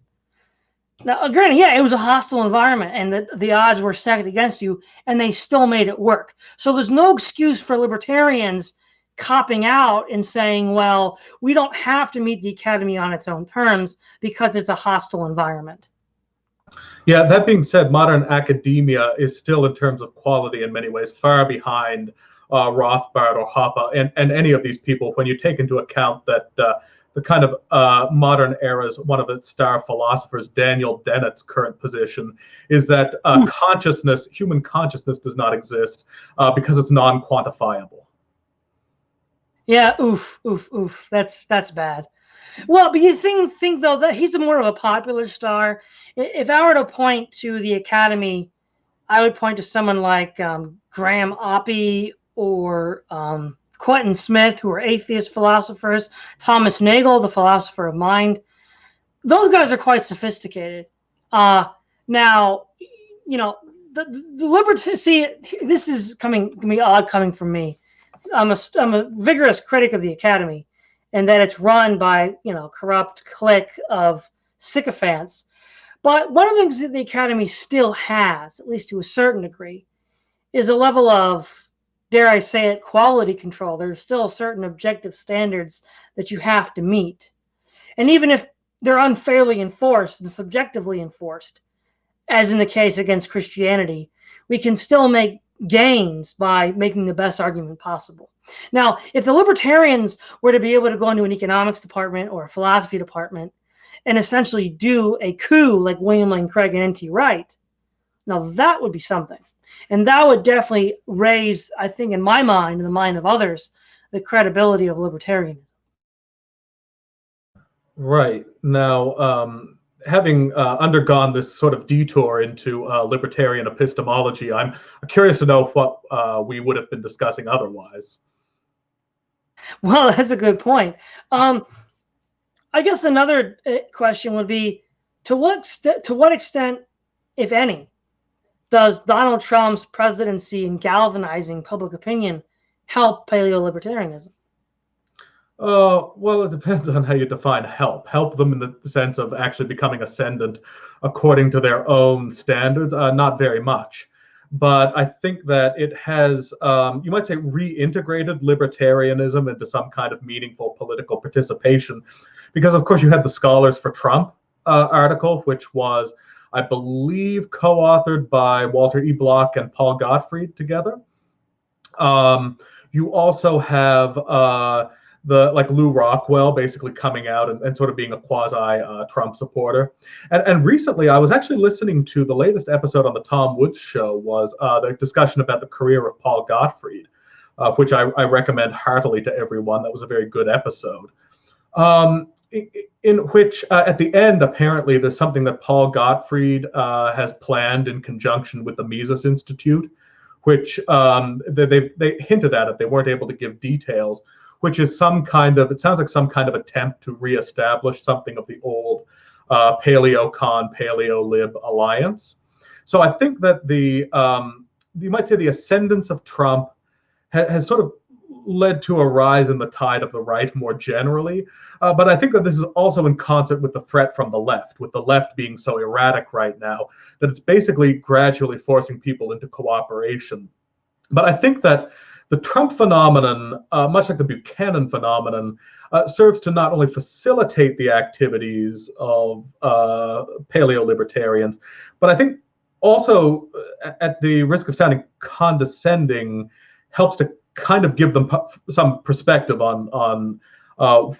Now, granted, yeah, it was a hostile environment and the odds were stacked against you, and they still made it work. So there's no excuse for libertarians copping out and saying, well, we don't have to meet the academy on its own terms because it's a hostile environment. Yeah, that being said, modern academia is still, in terms of quality, in many ways, far behind Rothbard or Hoppe and any of these people when you take into account that the kind of modern era's one of its star philosophers, Daniel Dennett's current position is that consciousness, human consciousness, does not exist because it's non-quantifiable. Yeah, oof. That's bad. Well, but you think though that he's more of a popular star. If I were to point to the academy, I would point to someone like Graham Oppie or Quentin Smith, who are atheist philosophers, Thomas Nagel, the philosopher of mind. Those guys are quite sophisticated. Now, the liberty. See, this is gonna be odd coming from me. I'm a vigorous critic of the academy, and that it's run by corrupt clique of sycophants. But one of the things that the academy still has, at least to a certain degree, is a level of, dare I say it, quality control. There's still certain objective standards that you have to meet. And even if they're unfairly enforced and subjectively enforced, as in the case against Christianity, we can still make gains by making the best argument possible. Now, if the libertarians were to be able to go into an economics department or a philosophy department and essentially do a coup like William Lane Craig and N.T. Wright, now that would be something. And that would definitely raise, I think, in my mind, in the mind of others, the credibility of libertarianism. Right. Now, having undergone this sort of detour into libertarian epistemology, I'm curious to know what we would have been discussing otherwise. Well, that's a good point. I guess another question would be, to what extent, if any, does Donald Trump's presidency in galvanizing public opinion help paleolibertarianism? Well, it depends on how you define help. Help them in the sense of actually becoming ascendant according to their own standards, not very much. But I think that it has, you might say, reintegrated libertarianism into some kind of meaningful political participation. Because, of course, you had the Scholars for Trump article, which was, I believe, co-authored by Walter E. Block and Paul Gottfried together. You also have Lou Rockwell basically coming out and sort of being a quasi-Trump supporter. And recently, I was actually listening to the latest episode on the Tom Woods show was the discussion about the career of Paul Gottfried, which I recommend heartily to everyone. That was a very good episode. In which, at the end, apparently, there's something that Paul Gottfried has planned in conjunction with the Mises Institute, which they hinted at it. They weren't able to give details, which is some kind of, it sounds like some kind of attempt to reestablish something of the old Paleo-Con, Paleo-Lib alliance. So I think that you might say the ascendance of Trump has sort of led to a rise in the tide of the right more generally. But I think that this is also in concert with the threat from the left, with the left being so erratic right now, that it's basically gradually forcing people into cooperation. But I think that the Trump phenomenon, much like the Buchanan phenomenon, serves to not only facilitate the activities of paleolibertarians, but I think also, at the risk of sounding condescending, helps to kind of give them some perspective on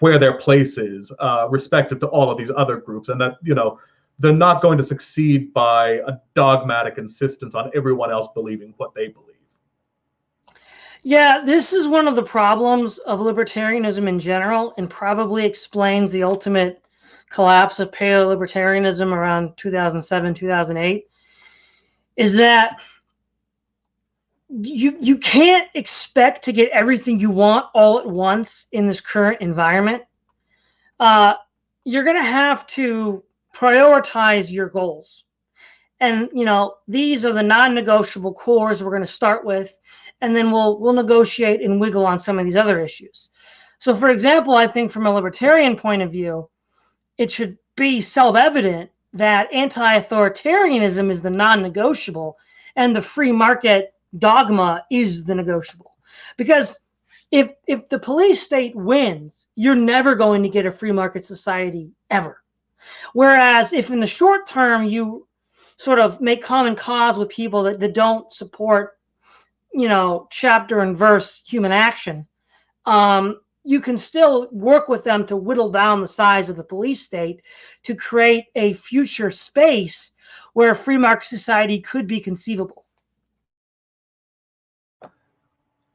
where their place is, respective to all of these other groups, and that, you know, they're not going to succeed by a dogmatic insistence on everyone else believing what they believe. Yeah, this is one of the problems of libertarianism in general, and probably explains the ultimate collapse of Pale-Libertarianism around 2007, 2008, is that you can't expect to get everything you want all at once in this current environment. You're going to have to prioritize your goals. And, you know, these are the non-negotiable cores we're going to start with, and then we'll negotiate and wiggle on some of these other issues. So, for example, I think from a libertarian point of view, it should be self-evident that anti-authoritarianism is the non-negotiable and the free market dogma is the negotiable. Because if the police state wins, you're never going to get a free market society ever. Whereas if in the short term you sort of make common cause with people that don't support, you know, chapter and verse human action, you can still work with them to whittle down the size of the police state to create a future space where a free market society could be conceivable.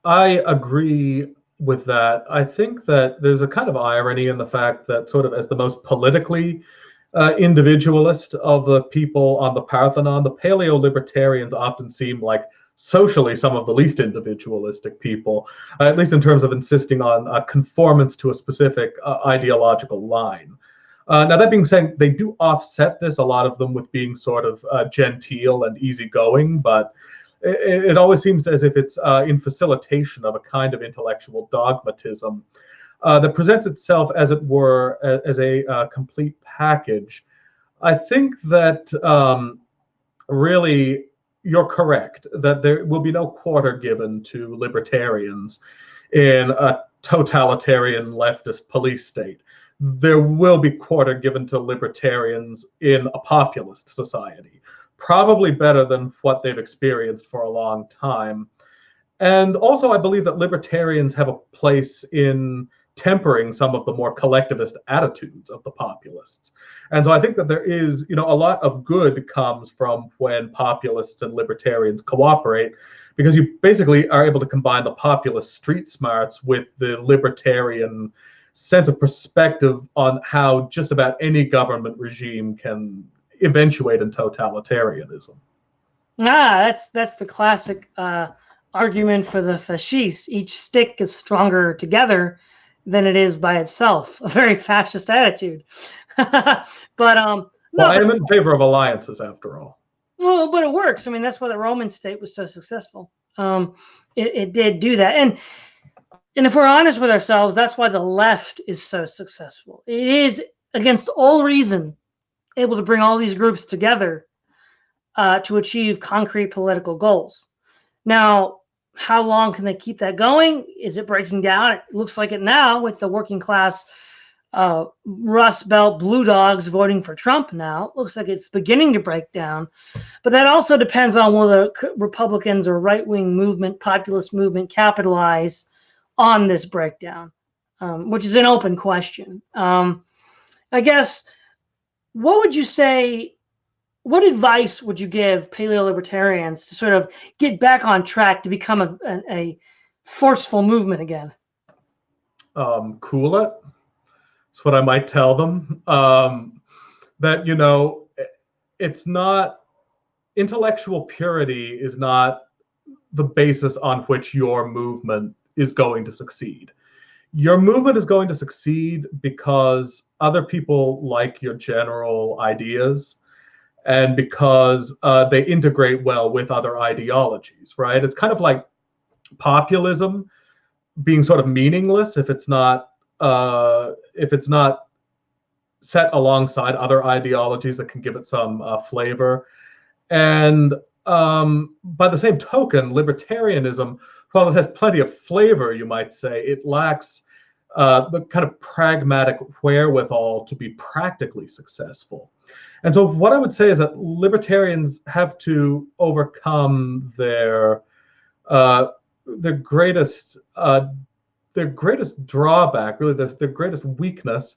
I agree with that. I think that there's a kind of irony in the fact that, sort of as the most politically individualist of the people on the Parthenon, the Paleo-Libertarians often seem like socially some of the least individualistic people, at least in terms of insisting on conformance to a specific ideological line. Now, that being said, they do offset this, a lot of them, with being sort of genteel and easygoing, but it always seems as if it's in facilitation of a kind of intellectual dogmatism that presents itself, as it were, as a complete package. I think that really you're correct, that there will be no quarter given to libertarians in a totalitarian leftist police state. There will be quarter given to libertarians in a populist society, probably better than what they've experienced for a long time. And also, I believe that libertarians have a place in tempering some of the more collectivist attitudes of the populists. And so I think that there is, you know, a lot of good comes from when populists and libertarians cooperate, because you basically are able to combine the populist street smarts with the libertarian sense of perspective on how just about any government regime can eventuate in totalitarianism. That's the classic argument for the fascists. Each stick is stronger together than it is by itself. A very fascist attitude. But well, I am in favor of alliances, after all. Well, but it works. I mean, that's why the Roman state was so successful. It did do that, and if we're honest with ourselves, that's why the left is so successful. It is, against all reason, able to bring all these groups together to achieve concrete political goals. Now, how long can they keep that going? Is it breaking down? It looks like it now, with the working class Rust Belt blue dogs voting for Trump now. It looks like it's beginning to break down. But that also depends on whether Republicans or right-wing movement, populist movement, capitalize on this breakdown, which is an open question. I guess, what would you say, what advice would you give paleo-libertarians to sort of get back on track to become a forceful movement again? Cool it. That's what I might tell them. That, you know, it's not, intellectual purity is not the basis on which your movement is going to succeed. Your movement is going to succeed because other people like your general ideas, and because they integrate well with other ideologies, right? It's kind of like populism being sort of meaningless if it's not set alongside other ideologies that can give it some flavor. And by the same token, libertarianism, while it has plenty of flavor, you might say, it lacks the kind of pragmatic wherewithal to be practically successful. And so what I would say is that libertarians have to overcome their greatest drawback, really their greatest weakness,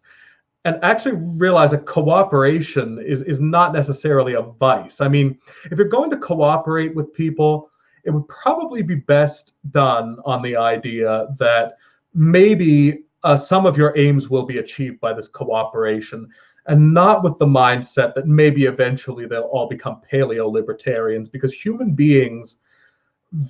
and actually realize that cooperation is not necessarily a vice. I mean, if you're going to cooperate with people, it would probably be best done on the idea that maybe some of your aims will be achieved by this cooperation, and not with the mindset that maybe eventually they'll all become paleo-libertarians, because human beings,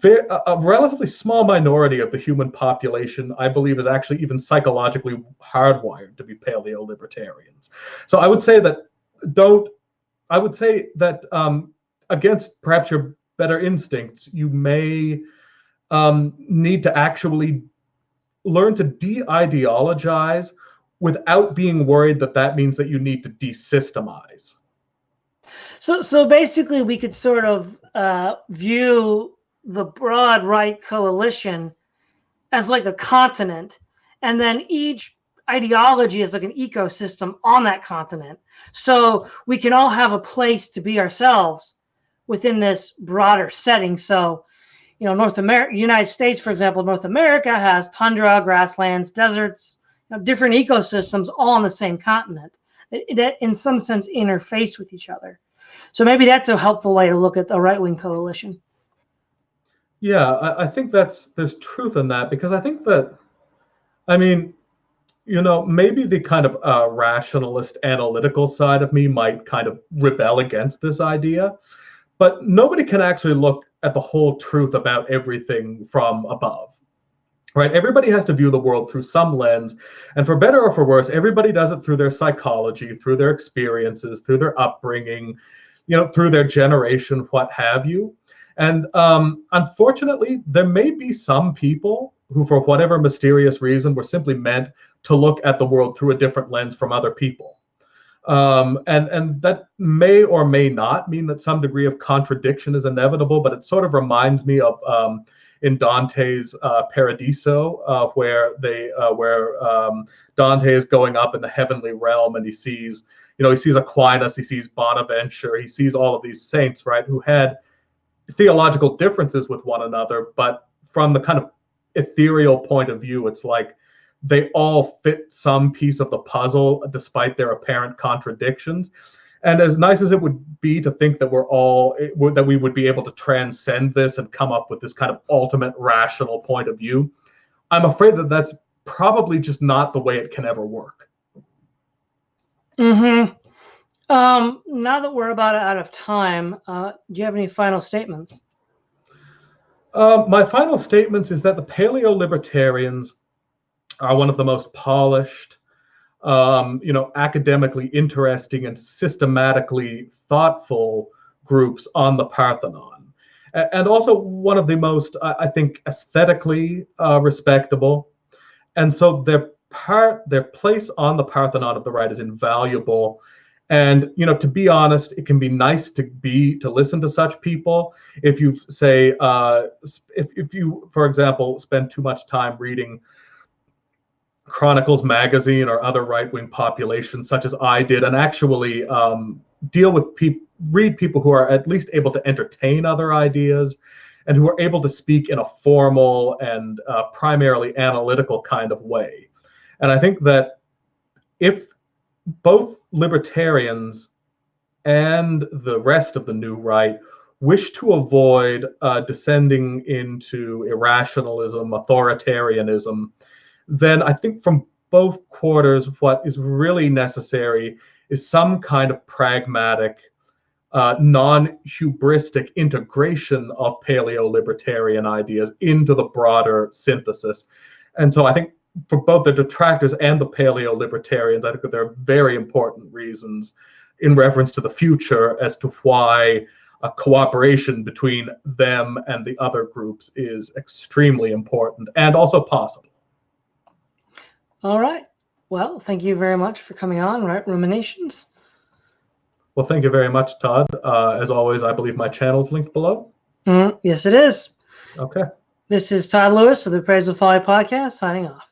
a relatively small minority of the human population, I believe, is actually even psychologically hardwired to be paleo-libertarians. So I would say that against perhaps your better instincts, you may need to actually learn to de-ideologize without being worried that that means that you need to desystemize. So basically, we could sort of view the broad right coalition as like a continent, and then each ideology is like an ecosystem on that continent. So we can all have a place to be ourselves within this broader setting. So, you know, United States, for example, North America has tundra, grasslands, deserts, different ecosystems all on the same continent that in some sense interface with each other. So maybe that's a helpful way to look at the right-wing coalition. Yeah, I think there's truth in that, because I think that, I mean, you know, maybe the kind of rationalist analytical side of me might kind of rebel against this idea, but nobody can actually look at the whole truth about everything from above. Right? Everybody has to view the world through some lens, and for better or for worse, everybody does it through their psychology, through their experiences, through their upbringing, you know, through their generation, what have you. And unfortunately, there may be some people who, for whatever mysterious reason, were simply meant to look at the world through a different lens from other people. And that may or may not mean that some degree of contradiction is inevitable, but it sort of reminds me of in Dante's Paradiso, where Dante is going up in the heavenly realm, and he sees Aquinas, he sees Bonaventure, he sees all of these saints, right, who had theological differences with one another, but from the kind of ethereal point of view, it's like they all fit some piece of the puzzle despite their apparent contradictions. And as nice as it would be to think that that we would be able to transcend this and come up with this kind of ultimate rational point of view, I'm afraid that that's probably just not the way it can ever work. Mm-hmm. Now that we're about out of time, do you have any final statements? My final statements is that the paleo-libertarians are one of the most polished, academically interesting and systematically thoughtful groups on the Parthenon, and also one of the most, I think, aesthetically respectable. And so their place on the Parthenon of the right is invaluable. And, you know, to be honest, it can be nice to listen to such people if you say, if you, for example, spend too much time reading Chronicles magazine or other right-wing populations, such as I did, and actually read people who are at least able to entertain other ideas, and who are able to speak in a formal and primarily analytical kind of way. And I think that if both libertarians and the rest of the new right wish to avoid descending into irrationalism, authoritarianism, then I think from both quarters, what is really necessary is some kind of pragmatic, non-hubristic integration of paleo-libertarian ideas into the broader synthesis. And so I think for both the detractors and the paleo-libertarians, I think that there are very important reasons in reference to the future as to why a cooperation between them and the other groups is extremely important and also possible. All right. Well, thank you very much for coming on, Right Ruminations. Well, thank you very much, Todd. As always, I believe my channel is linked below. Yes, it is. Okay. This is Todd Lewis of the Praise of Folly podcast, signing off.